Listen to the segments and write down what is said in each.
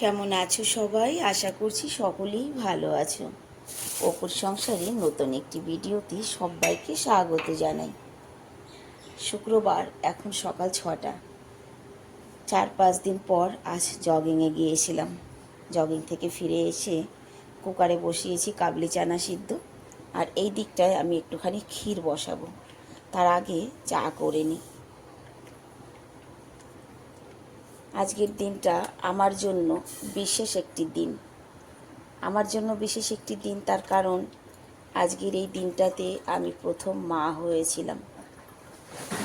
কেমন আছো সবাই? আশা করছি সকলেই ভালো আছো। অপুর সংসারে নতুন একটি ভিডিওতে সবাইকে স্বাগত জানাই। শুক্রবার, এখন সকাল 6টা। 4-5 দিন পর আজ জগিংয়ে গিয়েছিলাম। জগিং থেকে ফিরে এসে কুকারে বসিয়েছি কাবলি চানা সিদ্ধ, আর এই দিকটায় আমি একটুখানি ক্ষীর বসাবো। তার আগে চা করে নিই। আজকের দিনটা আমার জন্য বিশেষ একটি দিন। আমার জন্য বিশেষ একটি দিন তার কারণ আজকের এই দিনটাতে আমি প্রথম মা হয়েছিলাম।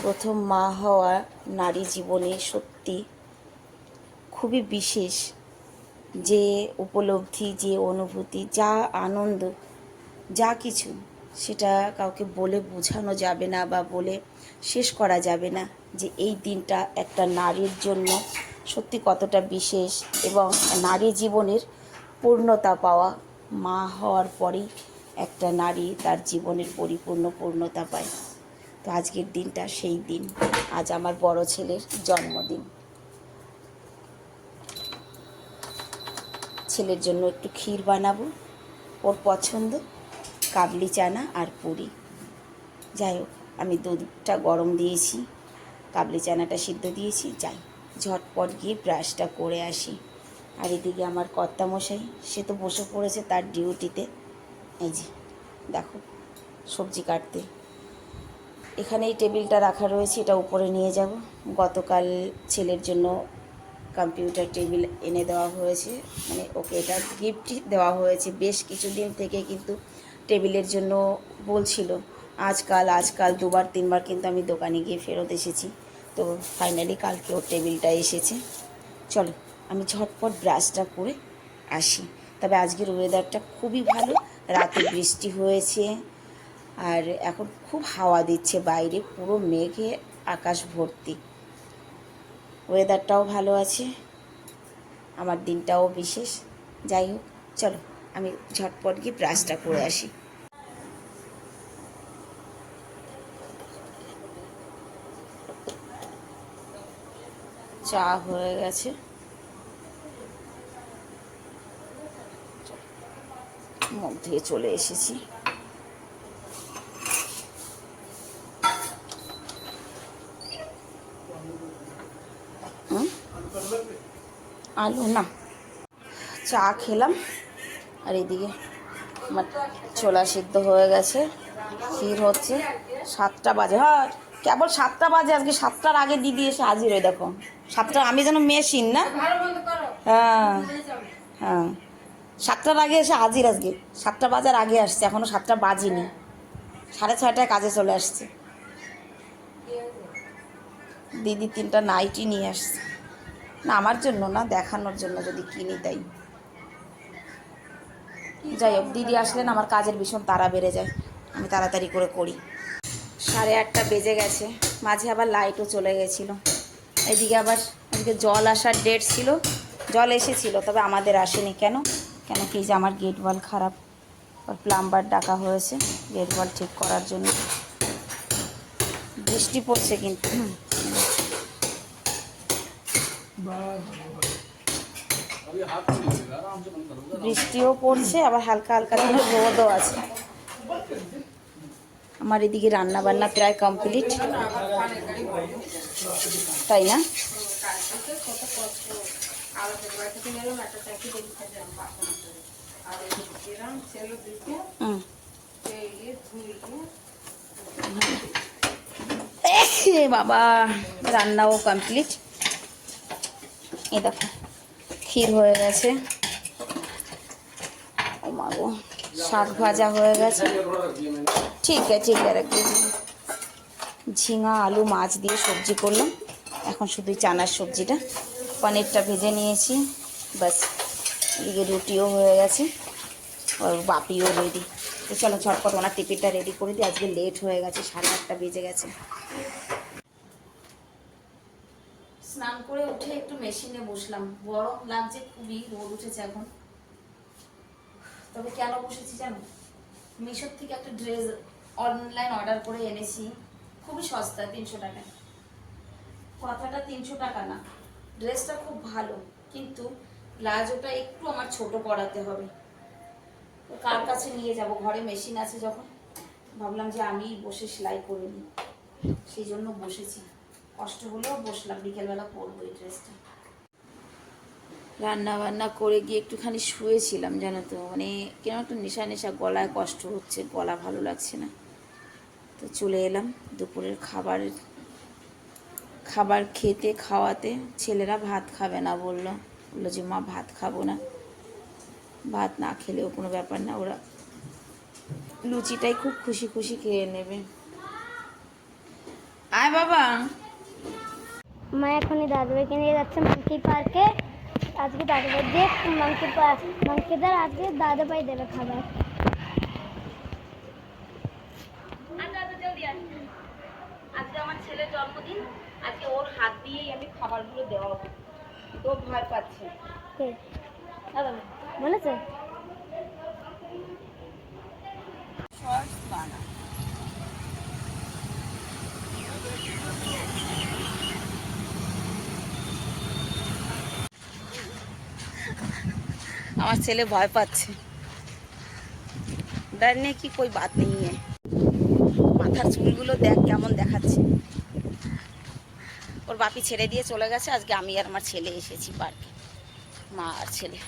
প্রথম মা হওয়া নারী জীবনে সত্যি খুবই বিশেষ। যে উপলব্ধি, যে অনুভূতি, যা আনন্দ, যা কিছু, সেটা কাউকে বলে বোঝানো যাবে না বা বলে শেষ করা যাবে না যে এই দিনটা একটা নারীর জন্য সত্যি কতটা বিশেষ এবং নারী জীবনের পূর্ণতা পাওয়া। মা হওয়ার পরেই একটা নারী তার জীবনের পূর্ণতা পায়। তো আজকের দিনটা সেই দিন। আজ আমার বড় ছেলের জন্মদিন। ছেলের জন্য একটু ক্ষীর বানাবো, ওর পছন্দ, কাবলি চানা আর পুরি। যাই হোক, আমি দুধটা গরম দিয়েছি, কাবলি চানাটা সিদ্ধ দিয়েছি। যাই ঝটপট গিয়ে ব্রাশটা করে আসি। আর এদিকে আমার কর্তামশাই, সে তো বসে পড়েছে তার ডিউটিতে। এই যে দেখো, সবজি কাটতে। এখানে এই টেবিলটা রাখা রয়েছে, এটা উপরে নিয়ে যাব। গতকাল ছেলের জন্য কম্পিউটার টেবিল এনে দেওয়া হয়েছে, মানে ওকে এটা গিফট দেওয়া হয়েছে। বেশ কিছুদিন থেকে কিন্তু টেবিলের জন্য বলছিল, আজকাল 2-3বার কিন্তু আমি দোকানে গিয়ে ফেরত এসেছি। তো ফাইনালি কালকে ওর টেবিলটা এসেছে। চলো আমি ঝটপট ব্রাশটা করে আসি। তবে আজকের ওয়েদারটা খুবই ভালো। রাতে বৃষ্টি হয়েছে, আর এখন খুব হাওয়া দিচ্ছে বাইরে, পুরো মেঘে আকাশ ভর্তি। ওয়েদারটাও ভালো আছে, আমার দিনটাও বিশেষ। যাই হোক, চলো আমি ঝটপট গিয়ে ব্রাশটা করে আসি। চা হয়ে গেছে, মুখ ধুয়ে চলে এসেছি। আলু না, চা খেলাম। আর এদিকে আমার ছোলা সিদ্ধ হয়ে গেছে, ক্ষীর হচ্ছে। 7টা বাজে, হ্যাঁ কেবল 7টা বাজে। আজকে 7টার আগে দিদি এসে হাজির হয়ে দেখো। 7টা, আমি যেন মেশিন না। হ্যাঁ হ্যাঁ, 7টার আগে এসে হাজির। আজকে 7টা বাজার আগে আসছে, এখনও 7টা বাজেনি। 6:30টায় কাজে চলে আসছে। দিদি 3টা নাইটি নিয়ে আসছে, না আমার জন্য না, দেখানোর জন্য যদি কিনি তাই। যাই হোক, দিদি আসলে না আমার কাজের ভীষণ তাড়া বেড়ে যায়, আমি তাড়াতাড়ি করে করি। 8:30 বেজে গেছে, মাঝে আবার লাইটও চলে গেছিলো। এদিকে আবার এদিকে জল আসার ডেট ছিল, জল এসেছিল তবে আমাদের আসেনি। কেন কি যে আমার গেট ওয়াল খারাপ, প্লাম্বার ডাকা হয়েছে গেট ওয়াল ঠিক করার জন্য। বৃষ্টি পড়ছে কিন্তু, বৃষ্টিও পড়ছে, আবার হালকা হালকা রোদও আছে। আমার এদিকে রান্না বান্না প্রায় কমপ্লিট, তাই না? বাবা, রান্নাও কমপ্লিট। এই দেখো ক্ষীর হয়ে গেছে, ও মা গো, শাক ভাজা হয়ে গেছে। ঠিক আছে রাখি। ঝিঙা আলু মাছ দিয়ে সবজি করলাম। এখন শুধু চানার সবজিটা, পনিরটা ভেজে নিয়েছি, ব্যাস। এদিকে রুটিও হয়ে গেছে, আর বাপিও রেডি। তো চলো ঝটপট ওনার টিফিনটা রেডি করে দিই, আজকে লেট হয়ে গেছে, 8:30 বেজে গেছে। স্নান করে উঠে একটু মেশিনে বসলাম, গরম লাগছে খুবই, রোদ উঠেছে এখন। তবে কেন বসেছি জানো? মিশোর থেকে একটা ড্রেস অনলাইন অর্ডার করে এনেছি, খুবই সস্তা, 300 টাকায়। কথাটা 300 টাকা না, ড্রেসটা খুব ভালো, কিন্তু প্লাজোটা একটু আমার ছোট করাতে হবে। তো কার কাছে নিয়ে যাব, ঘরে মেশিন আছে যখন, ভাবলাম যে আমি বসে সেলাই করে নিই, সেই জন্য বসেছি। কষ্ট হলেও বসলাম, বিকেলবেলা পরবো এই ড্রেসটা। রান্না বান্না করে গিয়ে একটুখানি শুয়েছিলাম জানো তো, মানে কেন একটু নেশা নেশা, গলায় কষ্ট হচ্ছে, গলা ভালো লাগছে না। তো চলে এলাম দুপুরের খাবার খেতে খাওয়াতে। ছেলেরা ভাত খাবে না বললো যে মা ভাত খাবো না। ভাত না খেলেও কোনো ব্যাপার না, ওরা লুচিটাই খুব খুশি খুশি খেয়ে নেবে। আয় বাবা। মা এখনই দাদুভাইকে নিয়ে যাচ্ছে মাংকি পার্কে। আজকে দাদুভাই দিয়ে মাংকিদের আজকে দাদুভাই দেবে খাবার। আজকে আমার ছেলের জন্মদিন, আজকে ওর হাত দিয়েই আমি খাবারগুলো দেওয়া হবে। তো ভয় পাচ্ছে বলেছে শর্টস বানা। আমার ছেলে ভয় পাচ্ছে। डरने की कोई बात नहीं है। মাথার চুলগুলো দেখ কেমন দেখাচ্ছে। ওর বাপি ছেড়ে দিয়ে চলে গেছে, আজকে আমি আর আমার ছেলে এসেছি পার্কে, মা আর ছেলে।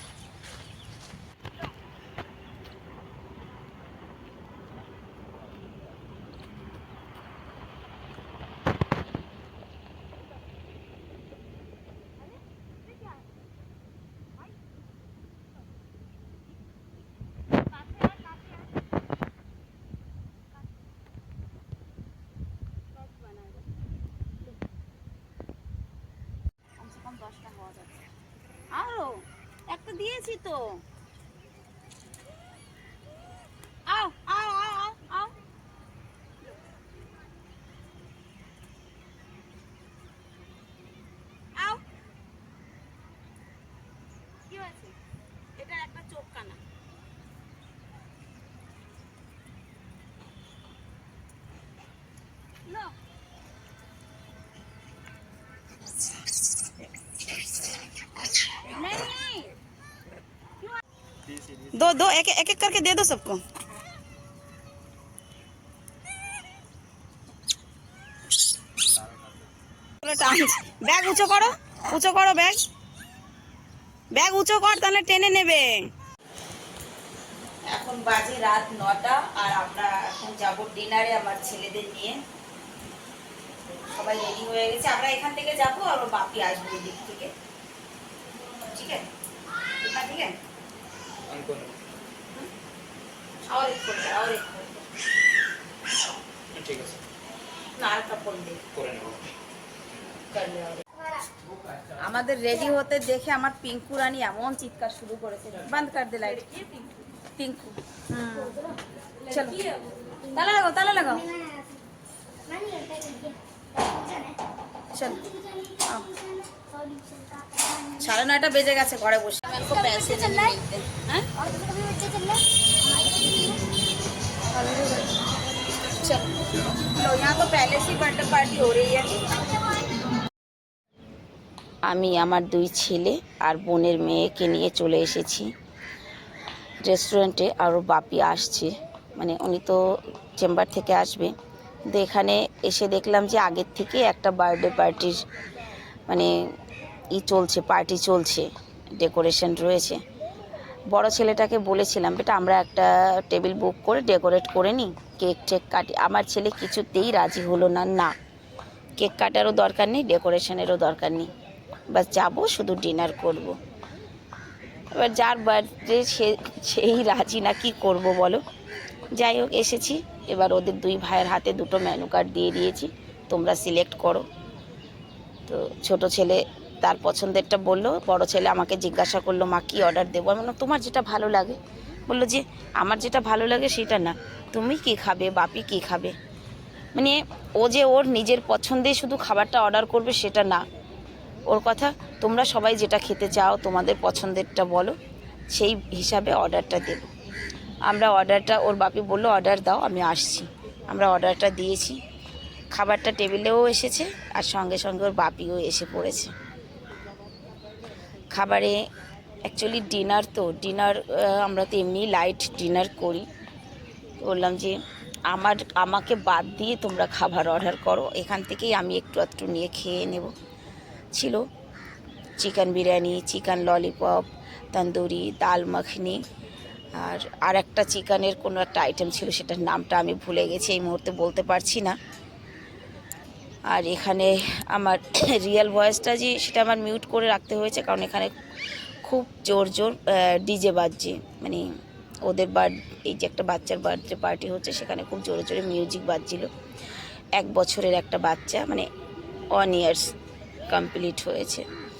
কমসে কম 10টা হওয়া যাবে। আরো একটা দিয়েছি তো। আও আও আও আও আও। আও কি হয়েছে? এটা একটা চোখ কানা। লো नहीं, दो दो एक एक करके दे दो सबको। ব্যাগ উঁচু করো, উঁচু করো ব্যাগ, ব্যাগ উঁচু কর তাহলে টেনে নেবে। এখন বাজে রাত 9টা আর আমরা এখন যাব ডিনারে আমার ছেলেদের নিয়ে। সবাই রেডি হয়ে গেছে, আমরা এখান থেকে যাবো আর ওর বাপি আসবে ওই দিক থেকে। ঠিক আছে ঠিক আছে। और एक फोन कर, और एक फोन कर। ठीक है ना, আরেকটা ফোন দে করে নেব। আমাদের রেডি হতে দেখে আমার পিঙ্কু রানী এমন চিৎকার শুরু করেছে, বন্ধ কর দে লাইট। পিঙ্কু চলো তালা লাগাও, তালা লাগাও। চল 9:30 বেজে গেছে, ঘরে বসে पैसे नहीं मिलते हैं। चलो यहाँ तो पहले से बर्थडे पार्टी हो रही है। আমি আমার 2 ছেলে আর বোনের মেয়েকে নিয়ে চলে এসেছি রেস্টুরেন্টে। আর ওর বাপি আসছে, মানে উনি তো চেম্বার থেকে আসবে। কিন্তু এখানে এসে দেখলাম যে আগের থেকে একটা বার্থডে পার্টির মানে চলছে, পার্টি চলছে, ডেকোরেশন রয়েছে। বড় ছেলেটাকে বলেছিলাম বেটা আমরা একটা টেবিল বুক করে ডেকোরেট করে নিই, কেক টেক কাটি। আমার ছেলে কিছুতেই রাজি হলো না, না কেক কাটারও দরকার নেই, ডেকোরেশনেরও দরকার নেই, বাস যাবো শুধু ডিনার করব। এবার যার বার্থডে সেই রাজি না, কি করব বলো। যাই হোক এসেছি, এবার ওদের 2 ভাইয়ের হাতে 2টো মেনু কার্ড দিয়ে দিয়েছি, তোমরা সিলেক্ট করো। তো ছোট ছেলে তার পছন্দেরটা বললো, বড় ছেলে আমাকে জিজ্ঞাসা করলো মা কী অর্ডার দেবো। আমি বললাম তোমার যেটা ভালো লাগে। বললো যে আমার যেটা ভালো লাগে সেটা না, তুমি কি খাবে, বাপি কি খাবে। মানে ও যে ওর নিজের পছন্দে শুধু খাবারটা অর্ডার করবে সেটা না, ওর কথা তোমরা সবাই যেটা খেতে চাও তোমাদের পছন্দেরটা বলো, সেই হিসাবে অর্ডারটা দেব। আমরা অর্ডারটা, ওর বাপি বললো অর্ডার দাও আমি আসছি। আমরা অর্ডারটা দিয়েছি, খাবারটা টেবিলেও এসেছে আর সঙ্গে সঙ্গে ওর বাপিও এসে পড়েছে। খাবারে অ্যাকচুয়ালি ডিনার তো ডিনার আমরা তো এমনি লাইট ডিনার করি। বললাম যে আমাকে বাদ দিয়ে তোমরা খাবার অর্ডার করো, এখান থেকেই আমি একটু একটু নিয়ে খেয়ে নেব। ছিল chicken biryani, chicken lollipop, tandoori, দাল মাখনি, আর একটা চিকেনের কোনো একটা আইটেম ছিল, সেটার নামটা আমি ভুলে গেছি, এই মুহূর্তে বলতে পারছি না। আর এখানে আমার রিয়েল ভয়েসটা যে সেটা আমার মিউট করে রাখতে হয়েছে, কারণ এখানে খুব জোর জোর ডিজে বাজছে। মানে ওদের এই যে একটা বাচ্চার বার্থডে পার্টি হচ্ছে, সেখানে খুব জোরে জোরে মিউজিক বাজছিল। 1 বছরের একটা বাচ্চা, মানে 1 ইয়ার্স কমপ্লিট হয়েছে।